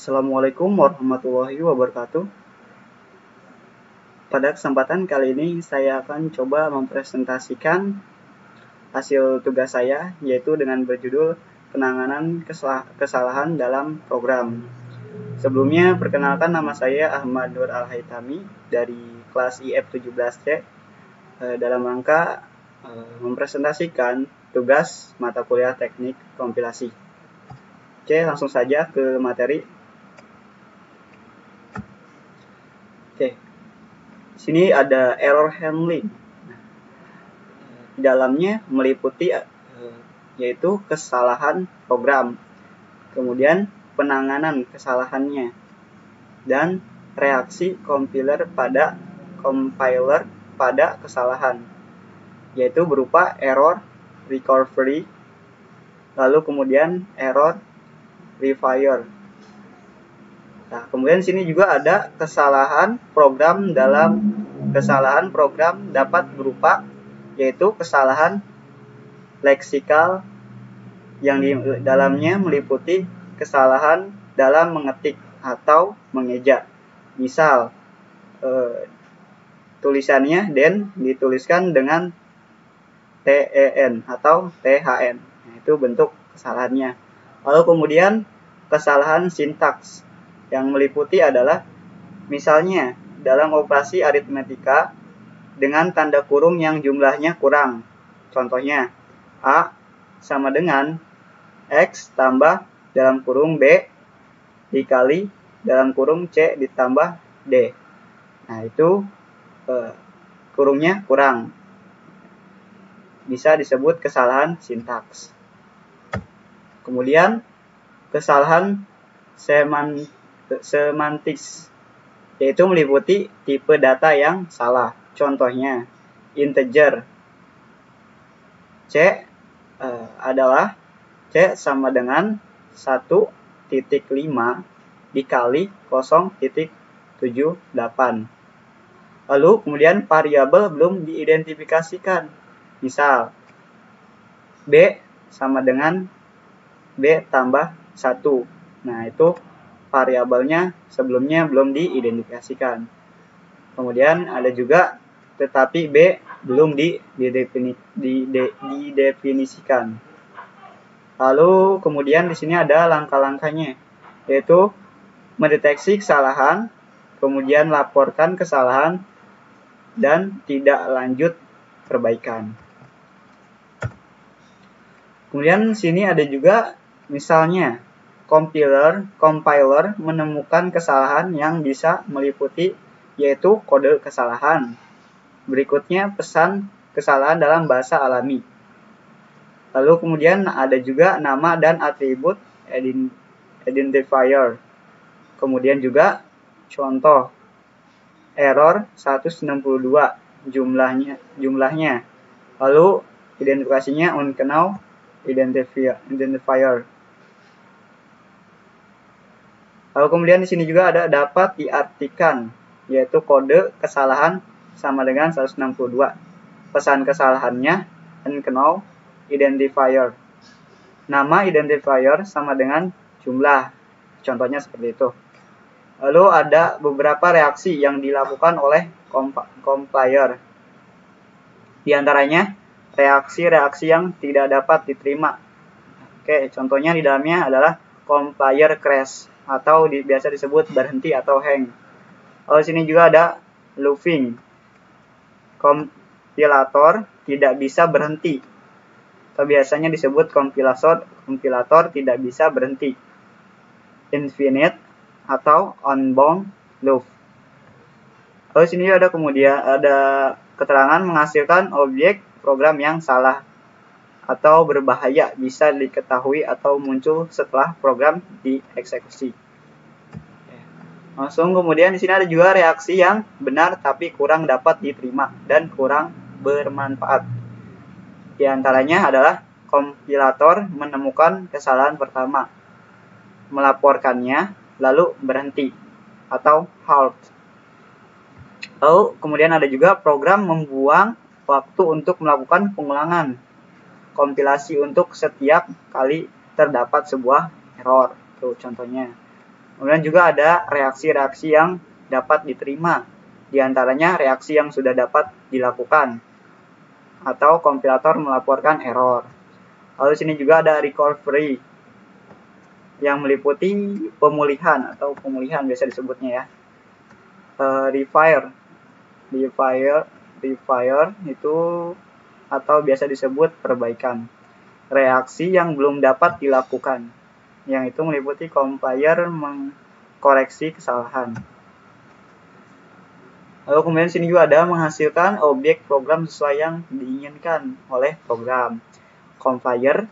Assalamualaikum warahmatullahi wabarakatuh. Pada kesempatan kali ini saya akan coba mempresentasikan hasil tugas saya, yaitu dengan berjudul penanganan kesalahan dalam program. Sebelumnya, perkenalkan, nama saya Ahmad Nur Al-Haitami dari kelas IF17C dalam rangka mempresentasikan tugas mata kuliah teknik kompilasi. Oke, langsung saja ke materi. Oke, di sini ada error handling. Di dalamnya meliputi yaitu kesalahan program, kemudian penanganan kesalahannya, dan reaksi compiler pada kesalahan, yaitu berupa error recovery, lalu kemudian error refire. Nah, kemudian di sini juga ada kesalahan program dapat berupa yaitu kesalahan leksikal yang di dalamnya meliputi kesalahan dalam mengetik atau mengeja. Misal tulisannya den dituliskan dengan TEN atau THN. Nah, itu bentuk kesalahannya. Lalu kemudian kesalahan sintaks yang meliputi adalah misalnya dalam operasi aritmetika dengan tanda kurung yang jumlahnya kurang. Contohnya, A sama dengan X tambah dalam kurung B dikali dalam kurung C ditambah D. Nah, itu kurungnya kurang. Bisa disebut kesalahan sintaks. Kemudian, kesalahan semantiks, yaitu meliputi tipe data yang salah. Contohnya, integer C adalah C sama dengan 1.5 dikali 0.78. Lalu kemudian variabel belum diidentifikasikan. Misal, B sama dengan B tambah 1. Nah, itu variabelnya sebelumnya belum diidentifikasikan. Kemudian ada juga tetapi B belum didefinisikan. Lalu kemudian di sini ada langkah-langkahnya, yaitu mendeteksi kesalahan, kemudian laporkan kesalahan, dan tidak lanjut perbaikan. Kemudian di sini ada juga misalnya compiler menemukan kesalahan yang bisa meliputi yaitu kode kesalahan. Berikutnya pesan kesalahan dalam bahasa alami. Lalu kemudian ada juga nama dan atribut identifier. Kemudian juga contoh error 162 jumlahnya. Lalu identifikasinya unknown identifier. Lalu kemudian di sini juga ada dapat diartikan, yaitu kode kesalahan sama dengan 162. Pesan kesalahannya unknown identifier. Nama identifier sama dengan jumlah. Contohnya seperti itu. Lalu ada beberapa reaksi yang dilakukan oleh compiler. Di antaranya reaksi-reaksi yang tidak dapat diterima. Oke, contohnya di dalamnya adalah compiler crash atau biasa disebut berhenti atau hang. Lalu di sini juga ada looping. Kompilator tidak bisa berhenti. Atau biasanya disebut kompilator tidak bisa berhenti. Infinite atau unbound loop. Lalu di sini ada kemudian ada keterangan menghasilkan objek program yang salah atau berbahaya bisa diketahui atau muncul setelah program dieksekusi. Langsung kemudian di sini ada juga reaksi yang benar tapi kurang dapat diterima dan kurang bermanfaat. Di antaranya adalah kompilator menemukan kesalahan pertama, melaporkannya, lalu berhenti atau halt. Lalu kemudian ada juga program membuang waktu untuk melakukan pengulangan kompilasi untuk setiap kali terdapat sebuah error. Tuh contohnya. Kemudian juga ada reaksi-reaksi yang dapat diterima, di antaranya reaksi yang sudah dapat dilakukan, atau kompilator melaporkan error. Lalu sini juga ada recovery, yang meliputi pemulihan atau pemulihan biasa disebutnya ya. Refire itu atau biasa disebut perbaikan. Reaksi yang belum dapat dilakukan, yang itu meliputi compiler mengkoreksi kesalahan. Lalu kemudian sini juga ada menghasilkan objek program sesuai yang diinginkan oleh program. Compiler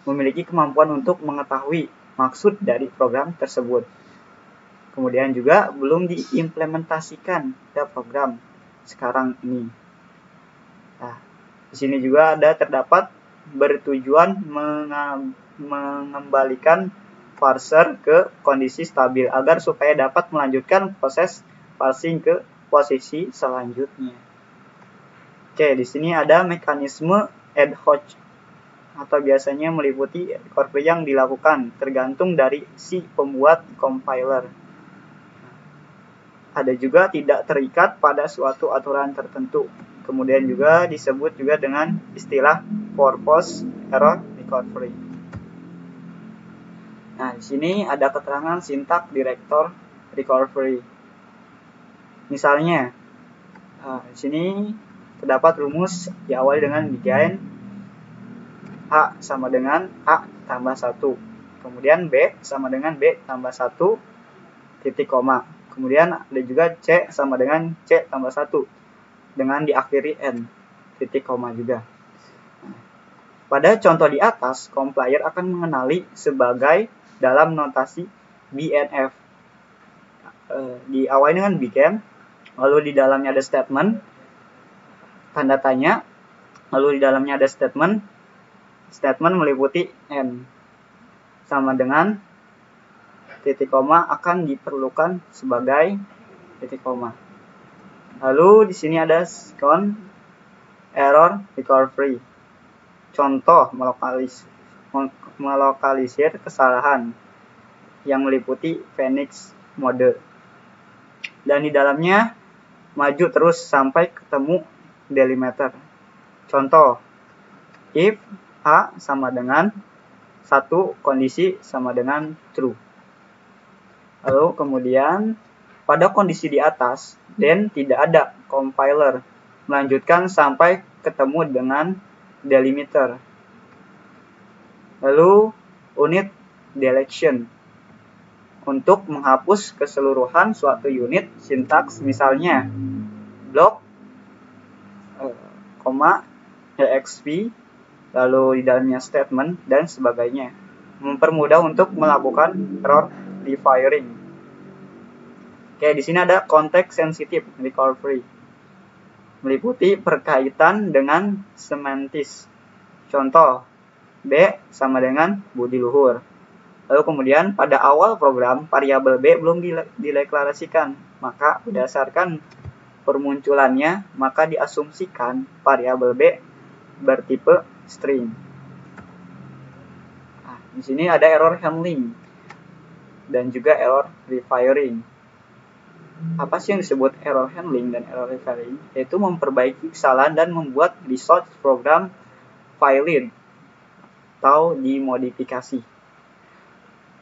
memiliki kemampuan untuk mengetahui maksud dari program tersebut. Kemudian juga belum diimplementasikan ke program sekarang ini. Nah, di sini juga ada terdapat bertujuan mengembalikan parser ke kondisi stabil agar supaya dapat melanjutkan proses parsing ke posisi selanjutnya. Oke, di sini ada mekanisme ad hoc atau biasanya meliputi recovery yang dilakukan tergantung dari si pembuat compiler. Ada juga tidak terikat pada suatu aturan tertentu. Kemudian juga disebut juga dengan istilah purpose error recovery. Nah, di sini ada keterangan sintak director recovery. Misalnya, di sini terdapat rumus diawali dengan begin A sama dengan A tambah 1. Kemudian B sama dengan B tambah 1 titik koma. Kemudian ada juga C sama dengan C tambah 1 dengan diakhiri N titik koma juga. Pada contoh di atas, compiler akan mengenali sebagai dalam notasi BNF. Diawali dengan begin, lalu di dalamnya ada statement, tanda tanya, lalu di dalamnya ada statement meliputi N sama dengan titik koma akan diperlukan sebagai titik koma. Lalu di sini ada second error recovery. Contoh melokalisir kesalahan yang meliputi Phoenix mode. Dan di dalamnya maju terus sampai ketemu delimiter. Contoh, if A sama dengan 1, kondisi sama dengan true. Lalu kemudian pada kondisi di atas, then tidak ada compiler melanjutkan sampai ketemu dengan delimiter. Lalu unit deletion untuk menghapus keseluruhan suatu unit sintaks, misalnya block, exp, lalu di dalamnya statement dan sebagainya, mempermudah untuk melakukan error refiring. Oke, di sini ada context sensitive recovery, meliputi berkaitan dengan semantis. Contoh, B sama dengan budi luhur. Lalu kemudian pada awal program variabel B belum dideklarasikan, maka berdasarkan permunculannya maka diasumsikan variabel B bertipe string. Nah, di sini ada error handling dan juga error refiring. Apa sih yang disebut error handling dan error refiring? Yaitu memperbaiki kesalahan dan membuat result program valid atau dimodifikasi.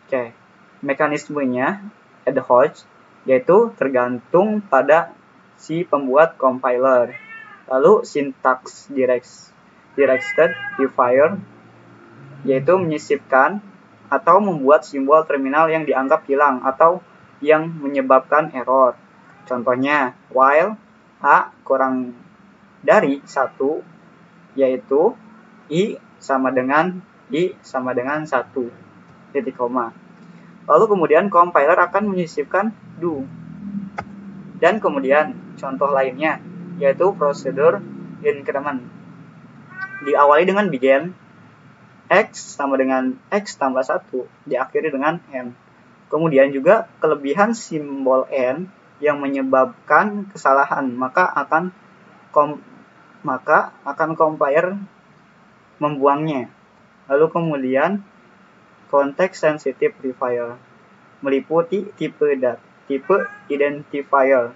Oke, mekanismenya ad hoc, yaitu tergantung pada si pembuat compiler. Lalu syntax directed refier, yaitu menyisipkan atau membuat simbol terminal yang dianggap hilang atau yang menyebabkan error. Contohnya, while A kurang dari 1, yaitu I sama dengan 1, titik koma. Lalu kemudian compiler akan menyisipkan do. Dan kemudian contoh lainnya yaitu prosedur increment. Diawali dengan begin, X sama dengan X tambah 1, diakhiri dengan N. Kemudian juga kelebihan simbol N yang menyebabkan kesalahan, maka akan compiler membuangnya. Lalu kemudian context sensitive refier, meliputi tipe identifier.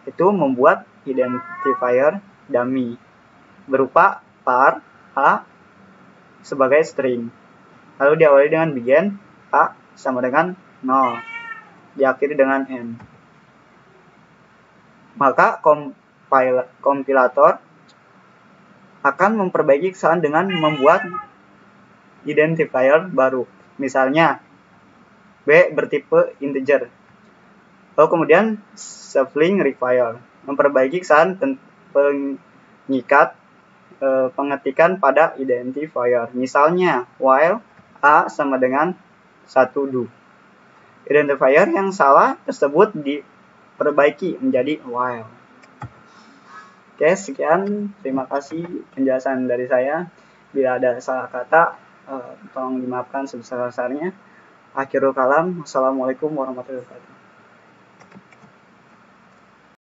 Itu membuat identifier dummy berupa var A sebagai string. Lalu diawali dengan begin A sama dengan 0. Diakhiri dengan N. Maka kompilator akan memperbaiki kesalahan dengan membuat identifier baru. Misalnya B bertipe integer. Lalu kemudian shuffling require memperbaiki kesalahan pengikat pengetikan pada identifier. Misalnya while A sama dengan 1 do. Identifier yang salah tersebut diperbaiki menjadi while. Oke, sekian. Terima kasih penjelasan dari saya. Bila ada salah kata, tolong dimaafkan sebesar-besarnya. Akhirul kalam. Wassalamualaikum warahmatullahi wabarakatuh.